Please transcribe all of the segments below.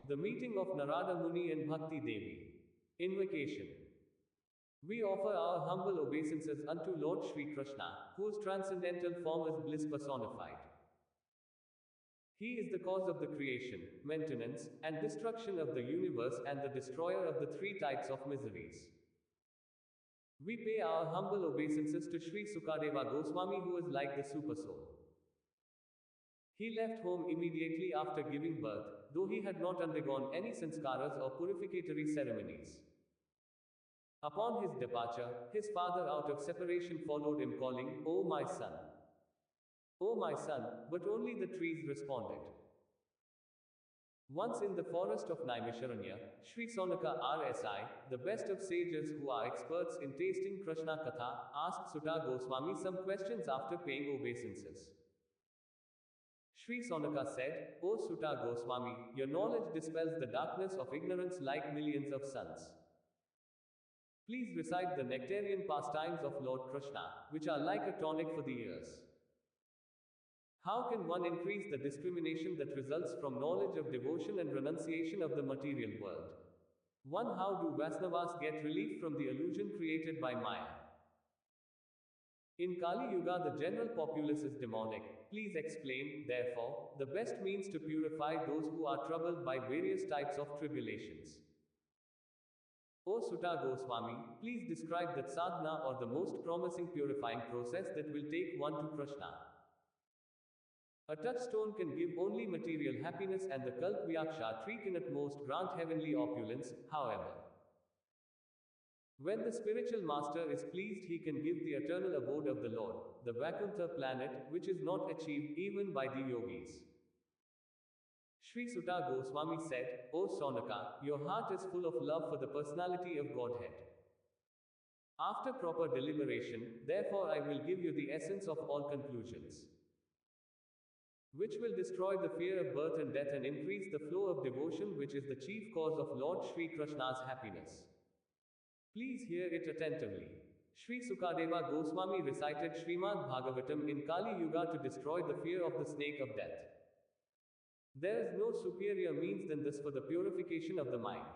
The meeting of Narada Muni and Bhakti Devi. Invocation. We offer our humble obeisances unto Lord Sri Krsna, whose transcendental form is bliss personified. He is the cause of the creation, maintenance, and destruction of the universe and the destroyer of the three types of miseries. We pay our humble obeisances to Sri Sukadeva Goswami, who is like the Supersoul. He left home immediately after giving birth, though he had not undergone any sanskaras or purificatory ceremonies. Upon his departure, his father out of separation followed him calling, "O my son! O my son," but only the trees responded. Once in the forest of Naimisharanya, Sri Sonaka RSI, the best of sages who are experts in tasting Krishna Katha, asked Sutta Goswami some questions after paying obeisances. Sri Sonaka said, "O Sutta Goswami, your knowledge dispels the darkness of ignorance like millions of suns. Please recite the nectarian pastimes of Lord Krishna, which are like a tonic for the ears." How can one increase the discrimination that results from knowledge of devotion and renunciation of the material world? One, how do Vaisnavas get relief from the illusion created by Maya? In Kali Yuga, the general populace is demonic. Please explain, therefore, the best means to purify those who are troubled by various types of tribulations. O Sutta Goswami, please describe that sadhana or the most promising purifying process that will take one to Krishna. A touchstone can give only material happiness, and the Kalpvyaksha tree can at most grant heavenly opulence, however. When the spiritual master is pleased, he can give the eternal abode of the Lord, the Vaikuntha planet, which is not achieved even by the yogis. Sri Sutta Goswami said, "O Sonaka, your heart is full of love for the personality of Godhead. After proper deliberation, therefore I will give you the essence of all conclusions, which will destroy the fear of birth and death and increase the flow of devotion, which is the chief cause of Lord Sri Krishna's happiness. Please hear it attentively." Sri Sukadeva Goswami recited Srimad Bhagavatam in Kali Yuga to destroy the fear of the snake of death. There is no superior means than this for the purification of the mind.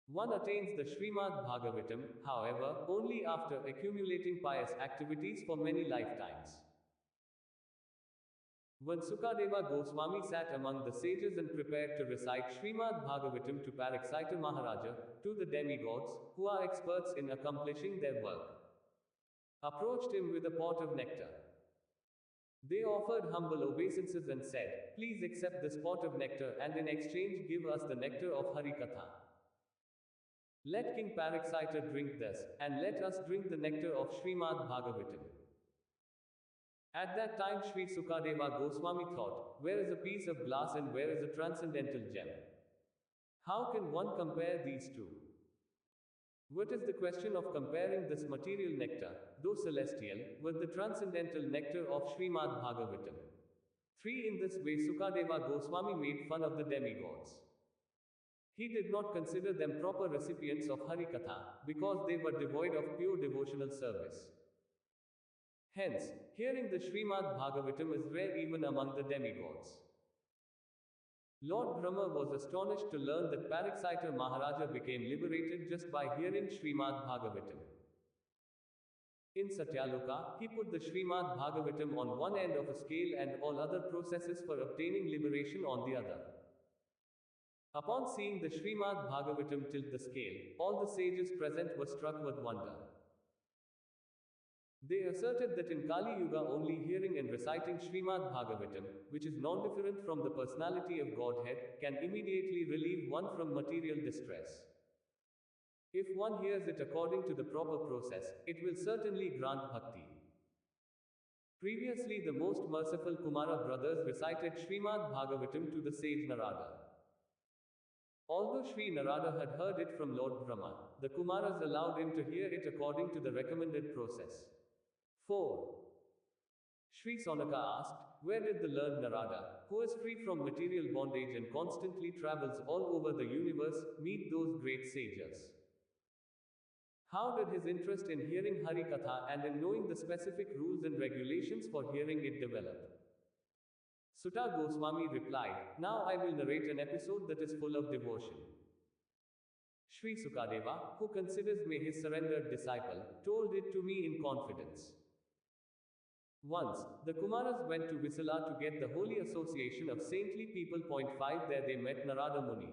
One attains the Srimad Bhagavatam, however, only after accumulating pious activities for many lifetimes. When Sukadeva Goswami sat among the sages and prepared to recite Srimad Bhagavatam to Parikshita Maharaja, two the demigods, who are experts in accomplishing their work, approached him with a pot of nectar. They offered humble obeisances and said, "Please accept this pot of nectar and in exchange give us the nectar of Harikatha. Let King Parikshita drink this, and let us drink the nectar of Srimad Bhagavatam." At that time Sri Sukadeva Goswami thought, where is a piece of glass and where is a transcendental gem? How can one compare these two? What is the question of comparing this material nectar, though celestial, with the transcendental nectar of Srimad Bhagavatam? 3. In this way Sukadeva Goswami made fun of the demigods. He did not consider them proper recipients of Harikatha, because they were devoid of pure devotional service. Hence, hearing the Srimad Bhagavatam is rare even among the demigods. Lord Brahma was astonished to learn that Parikshita Maharaja became liberated just by hearing Srimad Bhagavatam. In Satyaloka, he put the Srimad Bhagavatam on one end of a scale and all other processes for obtaining liberation on the other. Upon seeing the Srimad Bhagavatam tilt the scale, all the sages present were struck with wonder. They asserted that in Kali Yuga only hearing and reciting Srimad Bhagavatam, which is non-different from the personality of Godhead, can immediately relieve one from material distress. If one hears it according to the proper process, it will certainly grant bhakti. Previously the most merciful Kumara brothers recited Srimad Bhagavatam to the sage Narada. Although Sri Narada had heard it from Lord Brahma, the Kumaras allowed him to hear it according to the recommended process. 4. Sri Sonaka asked, where did the learned Narada, who is free from material bondage and constantly travels all over the universe, meet those great sages? How did his interest in hearing Harikatha and in knowing the specific rules and regulations for hearing it develop? Sutta Goswami replied, now I will narrate an episode that is full of devotion. Sri Sukadeva, who considers me his surrendered disciple, told it to me in confidence. Once, the Kumaras went to Visala to get the holy association of saintly people. Point 5 There they met Narada Muni.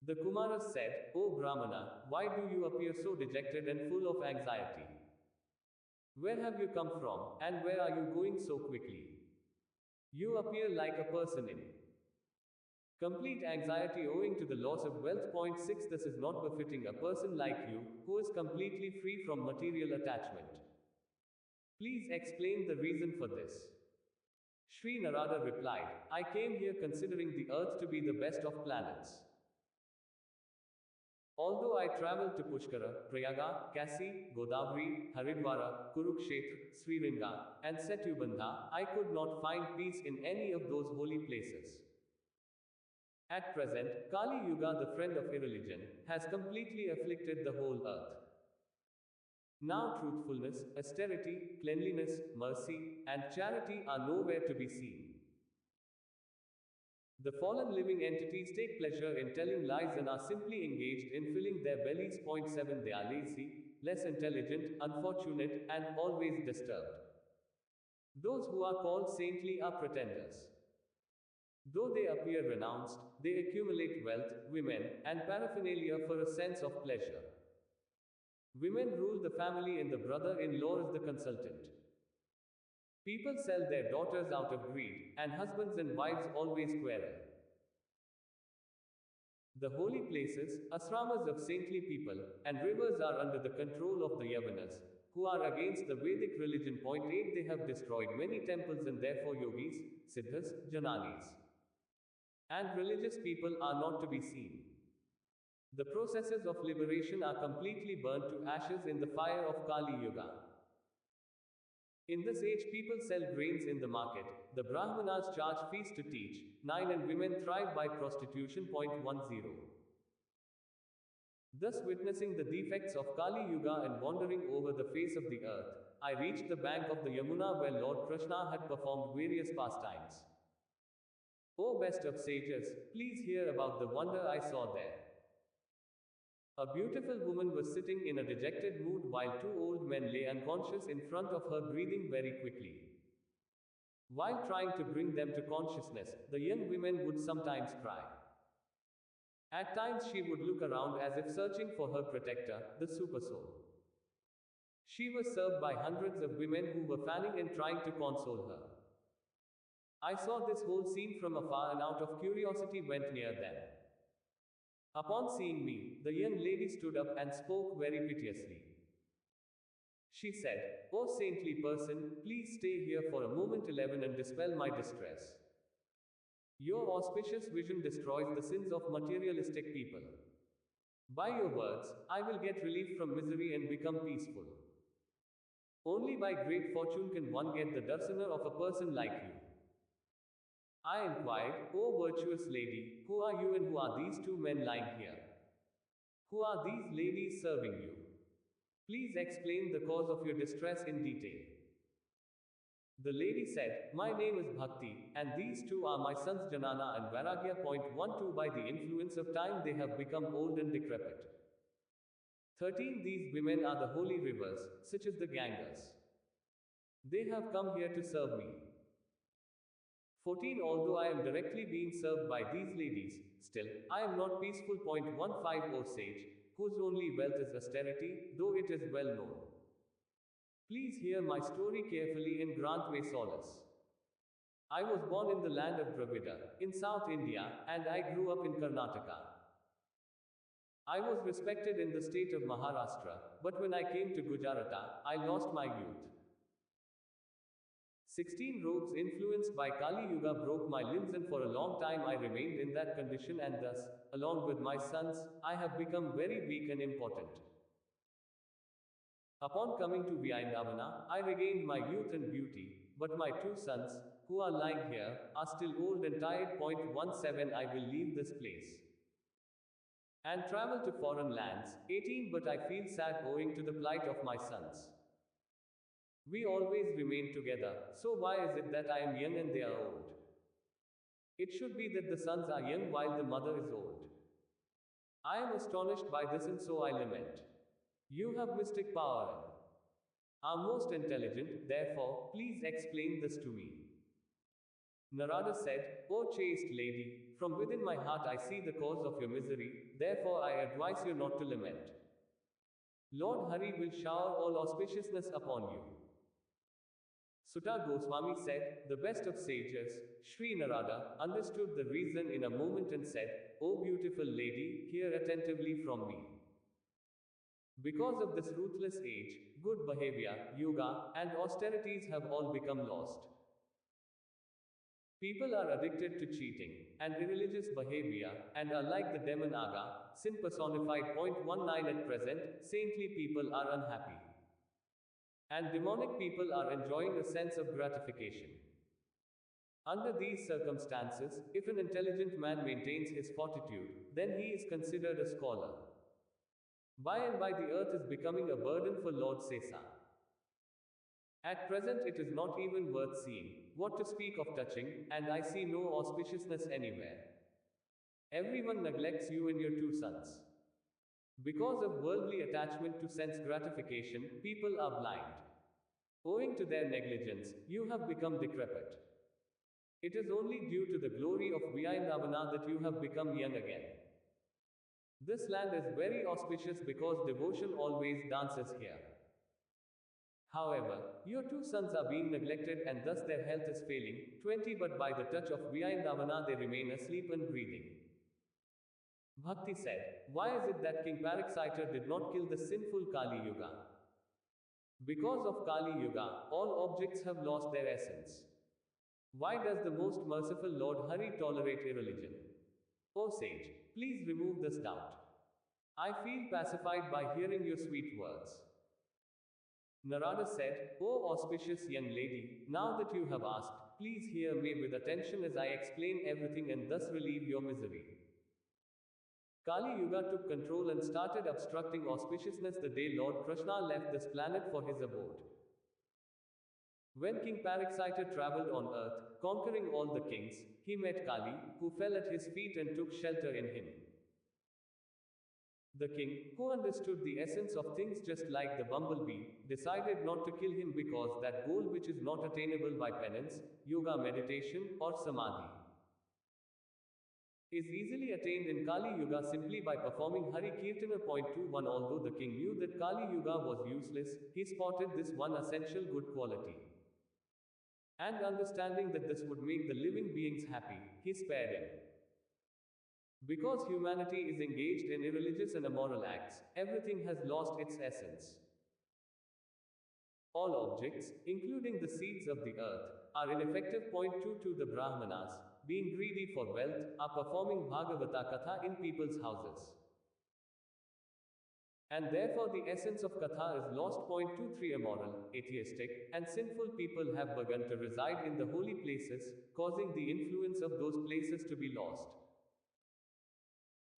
The Kumaras said, O Brahmana, why do you appear so dejected and full of anxiety? Where have you come from, and where are you going so quickly? You appear like a person in complete anxiety owing to the loss of wealth. Point 6 This is not befitting a person like you, who is completely free from material attachment. Please explain the reason for this. Sri Narada replied, I came here considering the earth to be the best of planets. Although I traveled to Pushkara, Prayaga, Kasi, Godavari, Haridwara, Kurukshetra, Sriringa, and Setubandha, I could not find peace in any of those holy places. At present, Kali Yuga, the friend of irreligion, has completely afflicted the whole earth. Now truthfulness, austerity, cleanliness, mercy, and charity are nowhere to be seen. The fallen living entities take pleasure in telling lies and are simply engaged in filling their bellies. Point 7 They are lazy, less intelligent, unfortunate, and always disturbed. Those who are called saintly are pretenders. Though they appear renounced, they accumulate wealth, women, and paraphernalia for a sense of pleasure. Women rule the family and the brother-in-law is the consultant. People sell their daughters out of greed, and husbands and wives always quarrel. The holy places, asramas of saintly people, and rivers are under the control of the Yavanas, who are against the Vedic religion. Point 8 They have destroyed many temples and therefore yogis, siddhas, jnanis, and religious people are not to be seen. The processes of liberation are completely burnt to ashes in the fire of Kali Yuga. In this age, people sell grains in the market, the Brahmanas charge fees to teach, 9 and women thrive by prostitution. Point 10 Thus, witnessing the defects of Kali Yuga and wandering over the face of the earth, I reached the bank of the Yamuna where Lord Krishna had performed various pastimes. O best of sages, please hear about the wonder I saw there. A beautiful woman was sitting in a dejected mood while two old men lay unconscious in front of her, breathing very quickly. While trying to bring them to consciousness, the young women would sometimes cry. At times she would look around as if searching for her protector, the Supersoul. She was served by hundreds of women who were fanning and trying to console her. I saw this whole scene from afar and out of curiosity went near them. Upon seeing me, the young lady stood up and spoke very piteously. She said, O saintly person, please stay here for a moment 11 and dispel my distress. Your auspicious vision destroys the sins of materialistic people. By your words, I will get relief from misery and become peaceful. Only by great fortune can one get the darsana of a person like you. I inquired, O virtuous lady, who are you and who are these two men lying here? Who are these ladies serving you? Please explain the cause of your distress in detail. The lady said, My name is Bhakti, and these two are my sons Janana and Vairagya. Point 12 By the influence of time they have become old and decrepit. 13 These women are the holy rivers, such as the Ganges. They have come here to serve me. 14 Although I am directly being served by these ladies, still, I am not peaceful. Point 15 O sage, whose only wealth is austerity, though it is well known. Please hear my story carefully and grant me solace. I was born in the land of Dravida, in South India, and I grew up in Karnataka. I was respected in the state of Maharashtra, but when I came to Gujarata, I lost my youth. 16 Rogues influenced by Kali Yuga broke my limbs, and for a long time I remained in that condition, and thus, along with my sons, I have become very weak and impotent. Upon coming to Vyaindavana, I regained my youth and beauty, but my two sons, who are lying here, are still old and tired. Point 17 I will leave this place and travel to foreign lands. 18 But I feel sad owing to the plight of my sons. We always remain together, so why is it that I am young and they are old? It should be that the sons are young while the mother is old. I am astonished by this and so I lament. You have mystic power and are most intelligent, therefore, please explain this to me. Narada said, O chaste lady, from within my heart I see the cause of your misery, therefore I advise you not to lament. Lord Hari will shower all auspiciousness upon you. Sutta Goswami said, the best of sages, Sri Narada, understood the reason in a moment and said, O beautiful lady, hear attentively from me. Because of this ruthless age, good behavior, yoga, and austerities have all become lost. People are addicted to cheating and irreligious behavior and are like the demon Aga, sin personified. 19 at present, saintly people are unhappy. And demonic people are enjoying a sense of gratification. Under these circumstances, if an intelligent man maintains his fortitude, then he is considered a scholar. By and by the earth is becoming a burden for Lord Sesa. At present it is not even worth seeing, what to speak of touching, and I see no auspiciousness anywhere. Everyone neglects you and your two sons. Because of worldly attachment to sense gratification, people are blind. Owing to their negligence, you have become decrepit. It is only due to the glory of Vyayandavana that you have become young again. This land is very auspicious because devotion always dances here. However, your two sons are being neglected and thus their health is failing. 20 But by the touch of Vyayandavana they remain asleep and breathing. Bhakti said, why is it that King Parikshita did not kill the sinful Kali Yuga? Because of Kali Yuga, all objects have lost their essence. Why does the most merciful Lord Hari tolerate irreligion? O sage, please remove this doubt. I feel pacified by hearing your sweet words. Narada said, O auspicious young lady, now that you have asked, please hear me with attention as I explain everything and thus relieve your misery. Kali Yuga took control and started obstructing auspiciousness the day Lord Krishna left this planet for his abode. When King Parikshita traveled on earth, conquering all the kings, he met Kali, who fell at his feet and took shelter in him. The king, who understood the essence of things just like the bumblebee, decided not to kill him because that goal which is not attainable by penance, yoga meditation, or samadhi, is easily attained in Kali Yuga simply by performing Hari Kirtana. 21 Although the king knew that Kali Yuga was useless, he spotted this one essential good quality. And understanding that this would make the living beings happy, he spared him. Because humanity is engaged in irreligious and immoral acts, everything has lost its essence. All objects, including the seeds of the earth, are ineffective. 22 The Brahmanas, being greedy for wealth, are performing Bhagavata Katha in people's houses. And therefore the essence of Katha is lost. 23 Immoral, atheistic, and sinful people have begun to reside in the holy places, causing the influence of those places to be lost.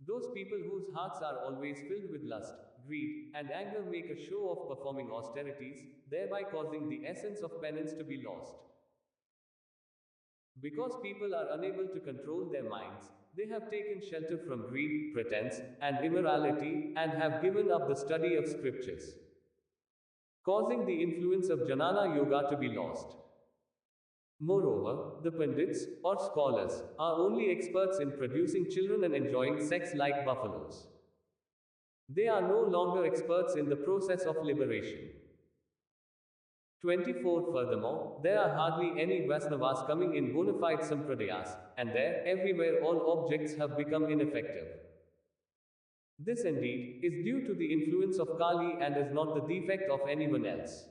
Those people whose hearts are always filled with lust, greed, and anger make a show of performing austerities, thereby causing the essence of penance to be lost. Because people are unable to control their minds, they have taken shelter from greed, pretense, and immorality, and have given up the study of scriptures, causing the influence of Jnana Yoga to be lost. Moreover, the Pandits, or scholars, are only experts in producing children and enjoying sex like buffaloes. They are no longer experts in the process of liberation. 24 Furthermore, there are hardly any Vaisnavas coming in bona fide sampradayas, and there, everywhere all objects have become ineffective. This indeed, is due to the influence of Kali and is not the defect of anyone else.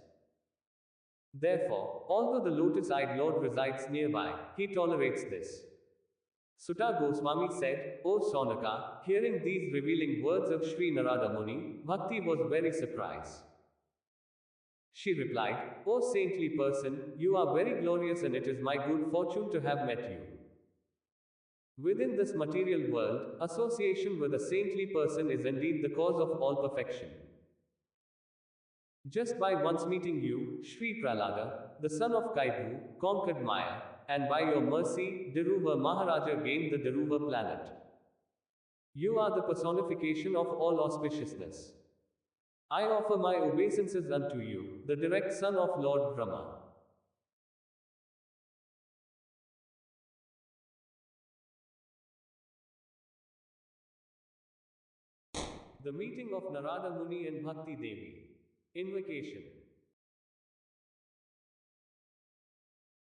Therefore, although the lotus-eyed Lord resides nearby, he tolerates this. Sutta Goswami said, O Saunaka, hearing these revealing words of Sri Narada Muni, Bhakti was very surprised. She replied, O saintly person, you are very glorious and it is my good fortune to have met you. Within this material world, association with a saintly person is indeed the cause of all perfection. Just by once meeting you, Sri Prahlada, the son of Kaidu, conquered Maya, and by your mercy, Diruva Maharaja gained the Diruva planet. You are the personification of all auspiciousness. I offer my obeisances unto you, the direct son of Lord Brahma. The meeting of Narada Muni and Bhakti Devi. Invocation.